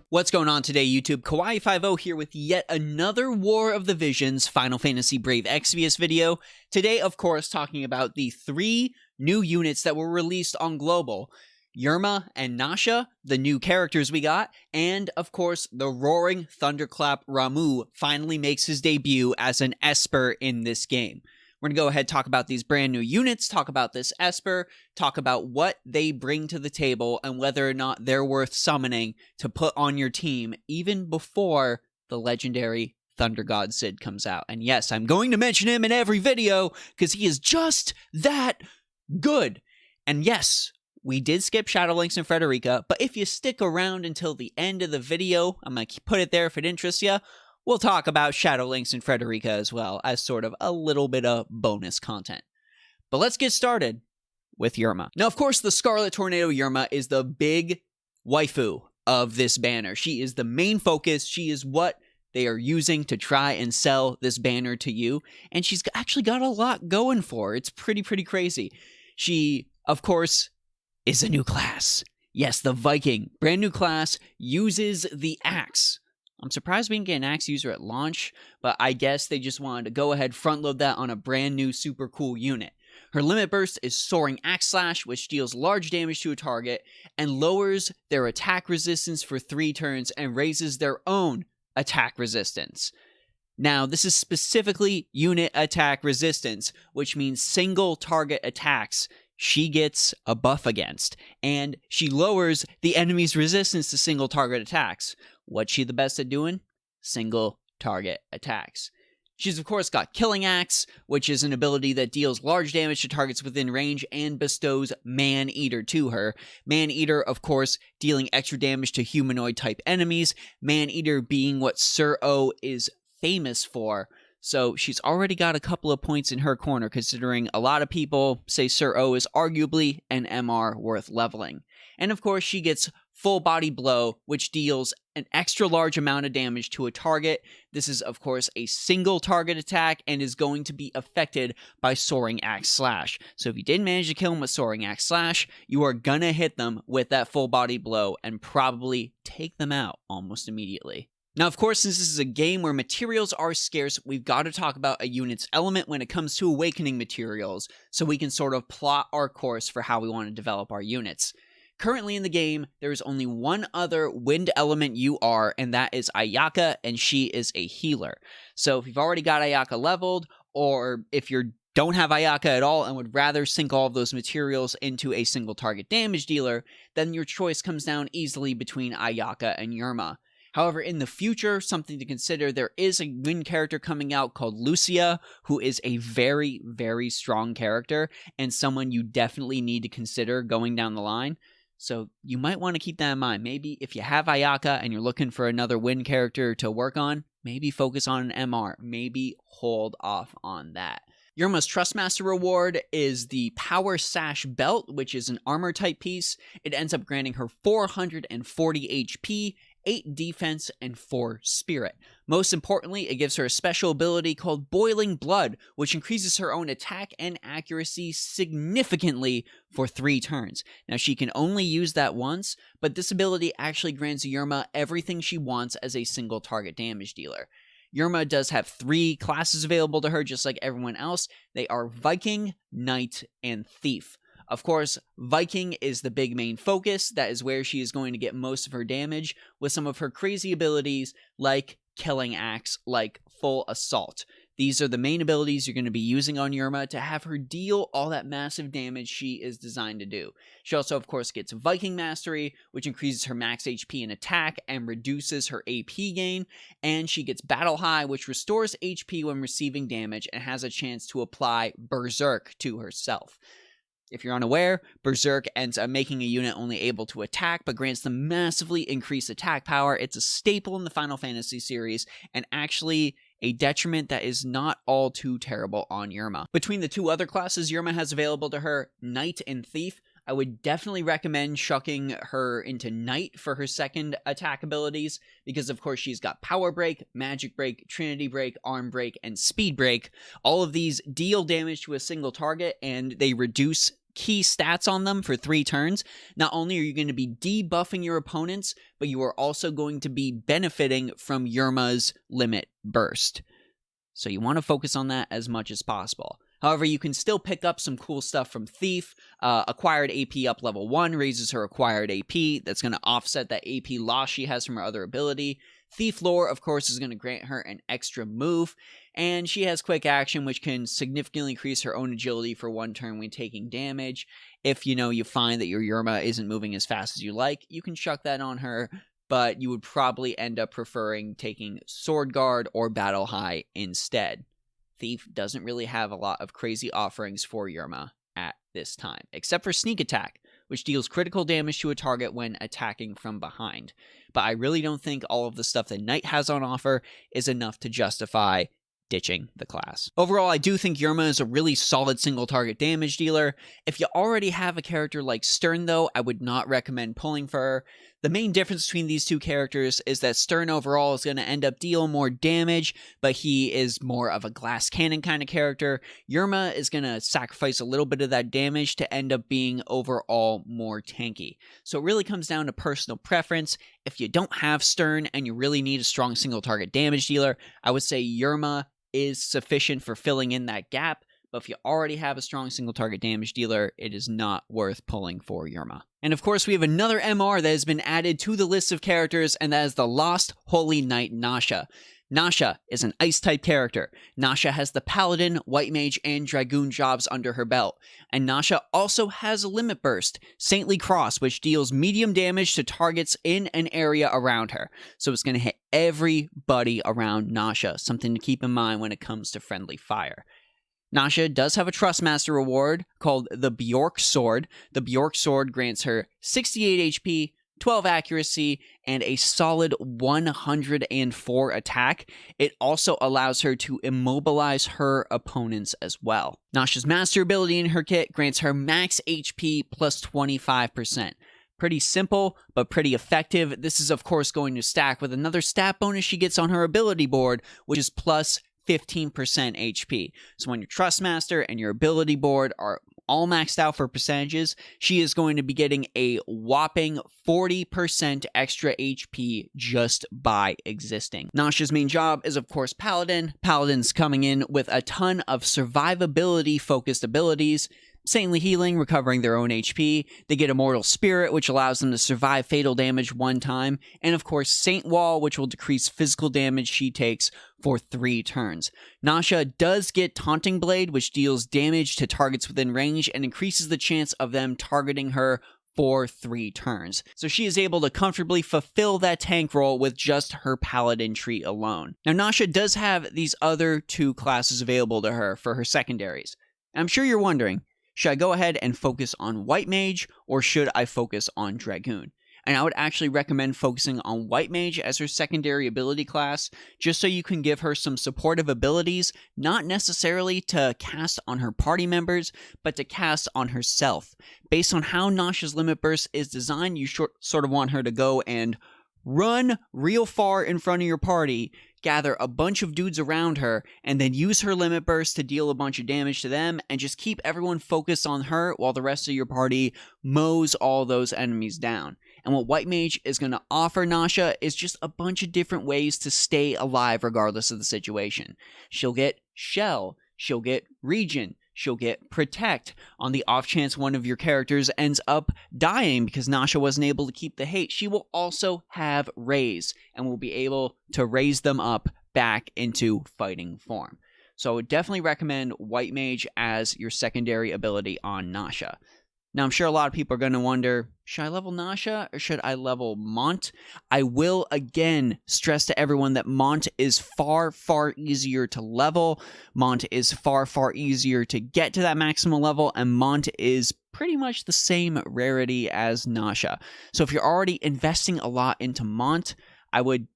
What's going on today, YouTube? Kawaii50 here with yet another War of the Visions Final Fantasy Brave Exvius video. Today, of course, talking about the 3 new units that were released on Global. Yerma and Nasha, the new characters we got, and, of course, the roaring thunderclap Ramu finally makes his debut as an Esper in this game. We're going to go ahead and talk about these brand new units, talk about this Esper, talk about what they bring to the table, and whether or not they're worth summoning to put on your team even before the legendary Thunder God Cid comes out. And yes, I'm going to mention him in every video because he is just that good. And yes, we did skip Shadowlinks and Frederika, but if you stick around until the end of the video, I'm going to put it there if it interests you. We'll talk about Shadowlinks and Frederika as well as sort of a little bit of bonus content. But let's get started with Yerma. Now, of course, the Scarlet Tornado Yerma is the big waifu of this banner. She is the main focus. She is what they are using to try and sell this banner to you. And she's actually got a lot going for her. It's pretty crazy. She, of course, is a new class. Yes, the Viking, brand new class, uses the axe. I'm surprised we didn't get an axe user at launch, but I guess they just wanted to go ahead front load that on a brand new super cool unit. Her limit burst is Soaring Axe Slash, which deals large damage to a target and lowers their attack resistance for 3 turns and raises their own attack resistance. Now, this is specifically unit attack resistance, which means single target attacks she gets a buff against, and she lowers the enemy's resistance to single target attacks. What's she the best at doing? Single target attacks. She's of course got Killing Axe, which is an ability that deals large damage to targets within range and bestows Man-Eater to her. Man-Eater, of course, dealing extra damage to humanoid type enemies, Man-Eater being what Sir O is famous for. So she's already got a couple of points in her corner, considering a lot of people say Sir O is arguably an MR worth leveling. And of course, she gets Full Body Blow, which deals an extra large amount of damage to a target. This is, of course, a single target attack and is going to be affected by Soaring Axe Slash. So if you didn't manage to kill them with Soaring Axe Slash, you are gonna hit them with that Full Body Blow and probably take them out almost immediately. Now, of course, since this is a game where materials are scarce, we've got to talk about a unit's element when it comes to awakening materials, so we can sort of plot our course for how we want to develop our units. Currently in the game, there is only one other wind element UR, and that is Ayaka, and she is a healer. So if you've already got Ayaka leveled, or if you don't have Ayaka at all and would rather sink all of those materials into a single target damage dealer, then your choice comes down easily between Ayaka and Yerma. However, in the future, something to consider, there is a wind character coming out called Lucia, who is a very strong character, and someone you definitely need to consider going down the line. So you might want to keep that in mind. Maybe if you have Ayaka and you're looking for another wind character to work on, maybe focus on an MR. Maybe hold off on that. Yerma's Trustmaster reward is the Power Sash Belt, which is an armor type piece. It ends up granting her 440 HP, 8 defense, and 4 spirit. Most importantly, it gives her a special ability called Boiling Blood, which increases her own attack and accuracy significantly for 3 turns. Now, she can only use that once, but this ability actually grants Yerma everything she wants as a single target damage dealer. Yerma does have 3 classes available to her, just like everyone else. They are Viking, Knight, and Thief. Of course, Viking is the big main focus. That is where she is going to get most of her damage, with some of her crazy abilities like Killing Axe, like Full Assault. These are the main abilities you're going to be using on Yerma to have her deal all that massive damage she is designed to do. She also, of course, gets Viking Mastery, which increases her max HP and attack and reduces her AP gain. And she gets Battle High, which restores HP when receiving damage and has a chance to apply Berserk to herself. If you're unaware, Berserk ends up making a unit only able to attack, but grants them massively increased attack power. It's a staple in the Final Fantasy series, and actually a detriment that is not all too terrible on Yerma. Between the 2 other classes Yerma has available to her, Knight and Thief, I would definitely recommend chucking her into Knight for her second attack abilities, because of course she's got Power Break, Magic Break, Trinity Break, Arm Break, and Speed Break. All of these deal damage to a single target, and they reduce key stats on them for 3 turns, not only are you going to be debuffing your opponents, but you are also going to be benefiting from Yerma's limit burst. So you want to focus on that as much as possible. However, you can still pick up some cool stuff from Thief. Acquired AP up level 1 raises her acquired AP. That's going to offset that AP loss she has from her other ability. Thief Lore, of course, is going to grant her an extra move. And she has quick action, which can significantly increase her own agility for 1 turn when taking damage. If, you find that your Yerma isn't moving as fast as you like, you can chuck that on her. But you would probably end up preferring taking Sword Guard or Battle High instead. Thief doesn't really have a lot of crazy offerings for Yerma at this time, except for Sneak Attack, which deals critical damage to a target when attacking from behind. But I really don't think all of the stuff that Knight has on offer is enough to justify ditching the class. Overall, I do think Yerma is a really solid single target damage dealer. If you already have a character like Stern, though, I would not recommend pulling for her. The main difference between these two characters is that Stern overall is going to end up dealing more damage, but he is more of a glass cannon kind of character. Yerma is going to sacrifice a little bit of that damage to end up being overall more tanky. So it really comes down to personal preference. If you don't have Stern and you really need a strong single target damage dealer, I would say Yerma is sufficient for filling in that gap. But if you already have a strong single target damage dealer, it is not worth pulling for Yerma. And of course, we have another MR that has been added to the list of characters, and that is the Lost Holy Knight Nasha. Nasha is an Ice-type character. Nasha has the Paladin, White Mage, and Dragoon jobs under her belt. And Nasha also has a Limit Burst, Saintly Cross, which deals medium damage to targets in an area around her. So it's going to hit everybody around Nasha, something to keep in mind when it comes to friendly fire. Nasha does have a Trustmaster reward called the Bjork Sword. The Bjork Sword grants her 68 HP, 12 accuracy, and a solid 104 attack. It also allows her to immobilize her opponents as well. Nasha's Master ability in her kit grants her max HP plus 25%. Pretty simple, but pretty effective. This is, of course, going to stack with another stat bonus she gets on her ability board, which is plus 15% HP. So when your Trustmaster and your ability board are all maxed out for percentages, she is going to be getting a whopping 40% extra HP just by existing. Nasha's main job is, of course, Paladin. Paladin's coming in with a ton of survivability-focused abilities. Saintly Healing, recovering their own HP. They get Immortal Spirit, which allows them to survive fatal damage 1 time. And of course, Saint Wall, which will decrease physical damage she takes for 3 turns. Nasha does get Taunting Blade, which deals damage to targets within range and increases the chance of them targeting her for 3 turns. So she is able to comfortably fulfill that tank role with just her Paladin tree alone. Now, Nasha does have these other 2 classes available to her for her secondaries. And I'm sure you're wondering, should I go ahead and focus on White Mage, or should I focus on Dragoon? And I would actually recommend focusing on White Mage as her secondary ability class, just so you can give her some supportive abilities, not necessarily to cast on her party members, but to cast on herself. Based on how Nasha's Limit Burst is designed, you sort of want her to go and run real far in front of your party, gather a bunch of dudes around her, and then use her Limit Burst to deal a bunch of damage to them, and just keep everyone focused on her while the rest of your party mows all those enemies down. And what White Mage is going to offer Nasha is just a bunch of different ways to stay alive regardless of the situation. She'll get Shell, she'll get Regen, she'll get Protect on the off chance one of your characters ends up dying because Nasha wasn't able to keep the hate. She will also have Raise and will be able to raise them up back into fighting form. So I would definitely recommend White Mage as your secondary ability on Nasha. Now, I'm sure a lot of people are going to wonder, should I level Nasha or should I level Mont? I will again stress to everyone that Mont is far, far easier to level. Mont is far, far easier to get to that maximum level, and Mont is pretty much the same rarity as Nasha. So if you're already investing a lot into Mont, I would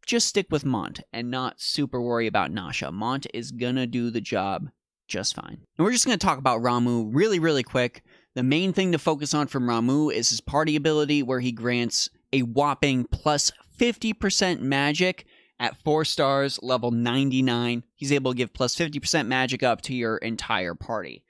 just stick with Mont and not super worry about Nasha. Mont is gonna do the job just fine. And we're just gonna talk about Ramu really, really quick. The main thing to focus on from Ramu is his party ability, where he grants a whopping plus 50% magic at 4 stars, level 99. He's able to give plus 50% magic up to your entire party.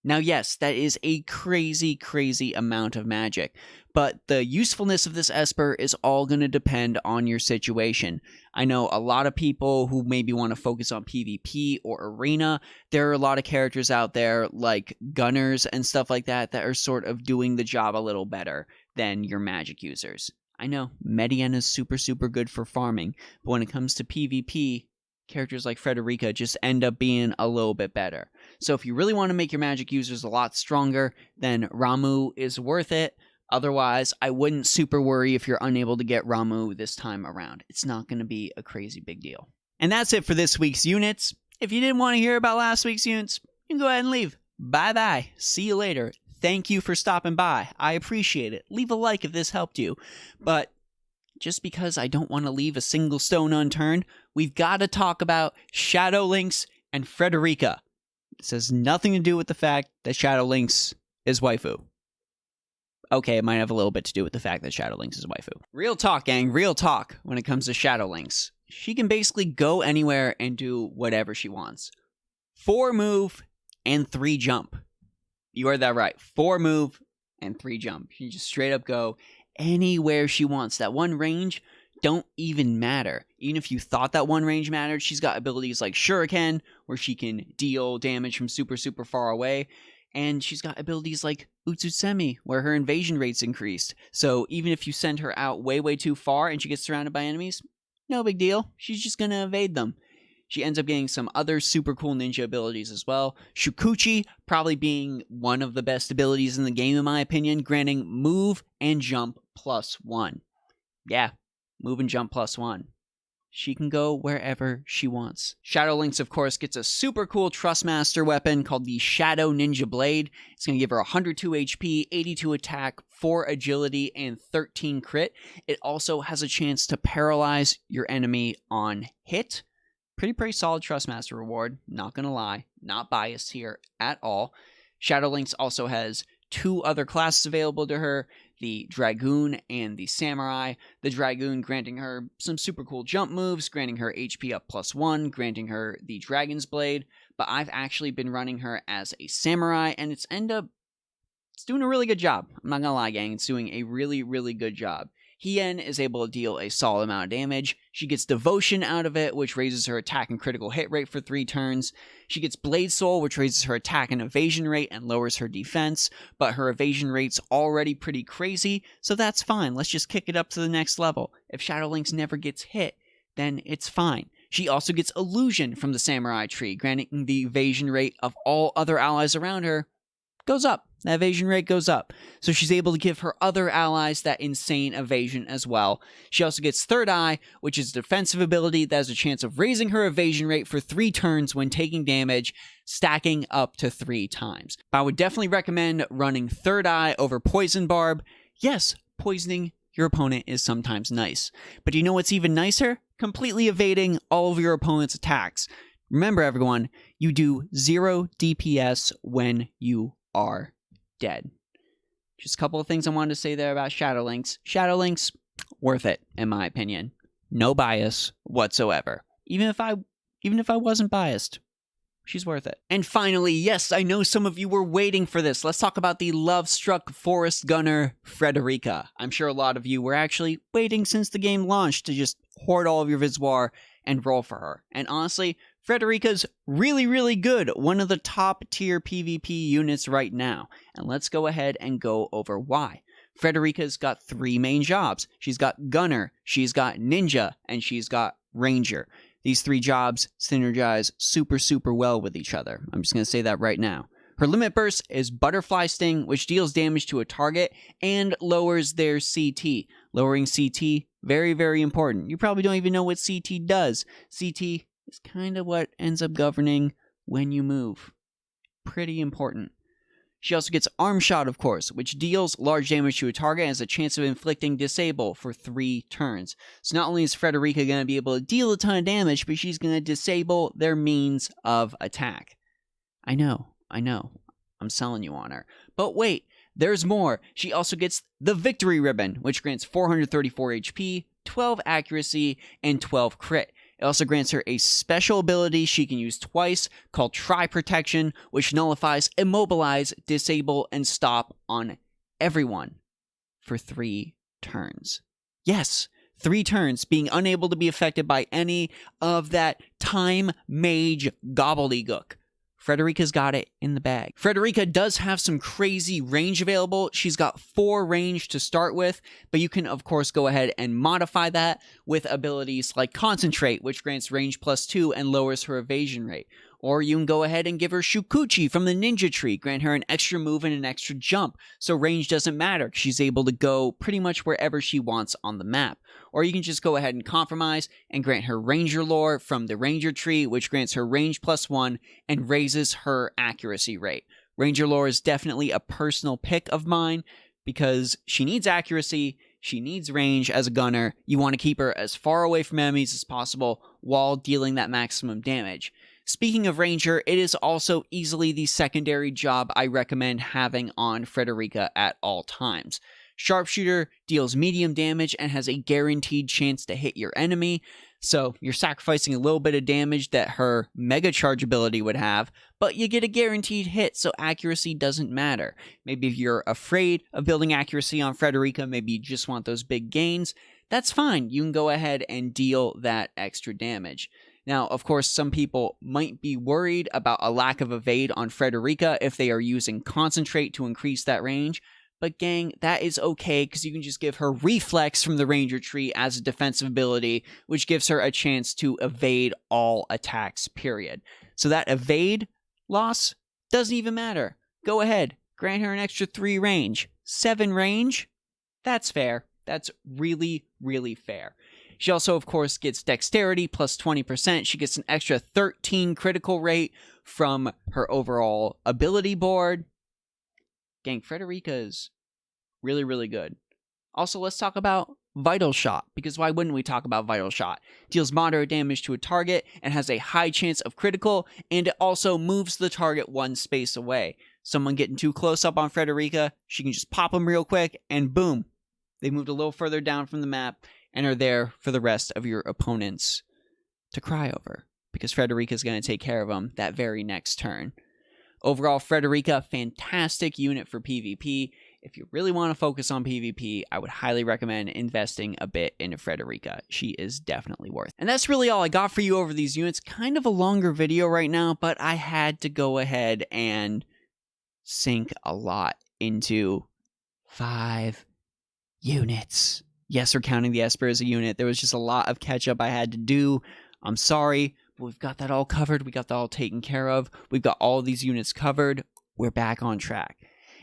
Now, yes, that is a crazy, crazy amount of magic, but the usefulness of this Esper is all going to depend on your situation. I know a lot of people who maybe want to focus on PvP or Arena. There are a lot of characters out there like Gunners and stuff like that that are sort of doing the job a little better than your magic users. I know, Median is super, super good for farming, but when it comes to PvP, characters like Frederika just end up being a little bit better. So if you really want to make your magic users a lot stronger, then Ramu is worth it. Otherwise, I wouldn't super worry if you're unable to get Ramu this time around. It's not going to be a crazy big deal. And that's it for this week's units. If you didn't want to hear about last week's units, you can go ahead and leave. Bye-bye. See you later. Thank you for stopping by. I appreciate it. Leave a like if this helped you. But just because I don't want to leave a single stone unturned, we've got to talk about Shadow Lynx and Frederika. This has nothing to do with the fact that Shadow Lynx is waifu. Okay, it might have a little bit to do with the fact that Shadow Lynx is waifu. Real talk, gang, real talk when it comes to Shadow Lynx. She can basically go anywhere and do whatever she wants. 4 move and 3 jump. You heard that right. 4 move and 3 jump. She can just straight up go anywhere she wants. That one range don't even matter. Even if you thought that one range mattered, she's got abilities like Shuriken, where she can deal damage from super, super far away. And she's got abilities like Utsusemi, where her invasion rate's increased. So even if you send her out way, way too far and she gets surrounded by enemies, no big deal. She's just going to evade them. She ends up getting some other super cool ninja abilities as well. Shukuchi probably being one of the best abilities in the game in my opinion, granting move and jump +1. Yeah, move and jump +1. She can go wherever she wants. Shadow Lynx, of course, gets a super cool Trustmaster weapon called the Shadow Ninja Blade. It's going to give her 102 HP, 82 attack, 4 agility, and 13 crit. It also has a chance to paralyze your enemy on hit. Pretty solid Trustmaster reward, not gonna lie. Not biased here at all. Shadow Lynx also has 2 other classes available to her, the Dragoon and the Samurai. The Dragoon granting her some super cool jump moves, granting her HP up +1, granting her the Dragon's Blade, but I've actually been running her as a Samurai, and it's doing a really good job. I'm not gonna lie, gang, it's doing a really, really good job. Hien is able to deal a solid amount of damage. She gets Devotion out of it, which raises her attack and critical hit rate for 3 turns. She gets Blade Soul, which raises her attack and evasion rate and lowers her defense, but her evasion rate's already pretty crazy, so that's fine. Let's just kick it up to the next level. If Shadow Lynx never gets hit, then it's fine. She also gets Illusion from the Samurai tree, granting the evasion rate of all other allies around her goes up. That evasion rate goes up. So she's able to give her other allies that insane evasion as well. She also gets Third Eye, which is a defensive ability that has a chance of raising her evasion rate for 3 turns when taking damage, stacking up to 3 times. But I would definitely recommend running Third Eye over Poison Barb. Yes, poisoning your opponent is sometimes nice. But you know what's even nicer? Completely evading all of your opponent's attacks. Remember everyone, you do 0 DPS when you are dead. Just a couple of things I wanted to say there about Shadow Lynx. Shadow Lynx, worth it, in my opinion. No bias whatsoever. Even if I wasn't biased, she's worth it. And finally, yes, I know some of you were waiting for this. Let's talk about the Lovestruck Forest Gunner, Frederika. I'm sure a lot of you were actually waiting since the game launched to just hoard all of your Vizwar and roll for her. And honestly, Frederika's really, really good. One of the top tier PvP units right now. And let's go ahead and go over why. Frederika's got 3 main jobs. She's got Gunner, she's got Ninja, and she's got Ranger. These 3 jobs synergize super, super well with each other. I'm just going to say that right now. Her limit burst is Butterfly Sting, which deals damage to a target and lowers their CT. Lowering CT, very, very important. You probably don't even know what CT does. CT is kind of what ends up governing when you move. Pretty important. She also gets Arm Shot, of course, which deals large damage to a target and has a chance of inflicting Disable for 3 turns. So not only is Frederika going to be able to deal a ton of damage, but she's going to disable their means of attack. I know. I'm selling you on her. But wait, there's more. She also gets the Victory Ribbon, which grants 434 HP, 12 accuracy, and 12 crit. It also grants her a special ability she can use twice called Tri Protection, which nullifies, immobilize, disable, and stop on everyone for 3 turns. Yes, 3 turns, being unable to be affected by any of that time mage gobbledygook. Frederika's got it in the bag. Frederika does have some crazy range available. She's got 4 range to start with, but you can, of course, go ahead and modify that with abilities like Concentrate, which grants range +2 and lowers her evasion rate. Or you can go ahead and give her Shukuchi from the ninja tree, grant her an extra move and an extra jump, so range doesn't matter. She's able to go pretty much wherever she wants on the map. Or you can just go ahead and compromise and grant her Ranger Lore from the Ranger tree, which grants her range +1 and raises her accuracy rate. Ranger Lore is definitely a personal pick of mine because she needs accuracy, she needs range as a gunner. You want to keep her as far away from enemies as possible while dealing that maximum damage. Speaking of Ranger, it is also easily the secondary job I recommend having on Frederika at all times. Sharpshooter deals medium damage and has a guaranteed chance to hit your enemy, so you're sacrificing a little bit of damage that her Mega Charge ability would have, but you get a guaranteed hit, so accuracy doesn't matter. Maybe if you're afraid of building accuracy on Frederika, maybe you just want those big gains, that's fine. You can go ahead and deal that extra damage. Now, of course, some people might be worried about a lack of evade on Frederika if they are using Concentrate to increase that range. But gang, that is okay because you can just give her Reflex from the Ranger tree as a defensive ability, which gives her a chance to evade all attacks, period. So that evade loss doesn't even matter. Go ahead, grant her an extra 3 range. 7 range? That's fair. That's really, really fair. She also, of course, gets Dexterity plus 20%. She gets an extra 13 critical rate from her overall ability board. Gang, Frederika is really, really good. Also, let's talk about Vital Shot, because why wouldn't we talk about Vital Shot? Deals moderate damage to a target and has a high chance of critical, and it also moves the target 1 space away. Someone getting too close up on Frederika, she can just pop them real quick, and boom, they moved a little further down from the map and are there for the rest of your opponents to cry over, because Frederika is going to take care of them that very next turn. Overall, Frederika, fantastic unit for PvP. If you really want to focus on PvP, I would highly recommend investing a bit into Frederika. She is definitely worth it. And that's really all I got for you over these units. Kind of a longer video right now, but I had to go ahead and sink a lot into 5 units. Yes, we're counting the Esper as a unit. There was just a lot of catch-up I had to do. I'm sorry, but we've got that all covered. We got that all taken care of. We've got all these units covered. We're back on track.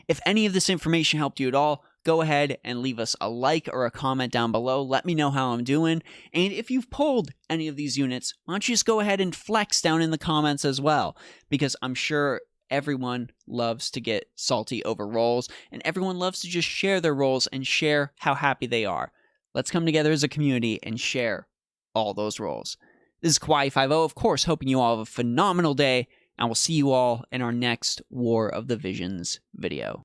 If any of this information helped you at all, go ahead and leave us a like or a comment down below. Let me know how I'm doing. And if you've pulled any of these units, why don't you just go ahead and flex down in the comments as well? Because I'm sure everyone loves to get salty over rolls, and everyone loves to just share their rolls and share how happy they are. Let's come together as a community and share all those rolls. This is Kawaii50, of course, hoping you all have a phenomenal day, and we'll see you all in our next War of the Visions video.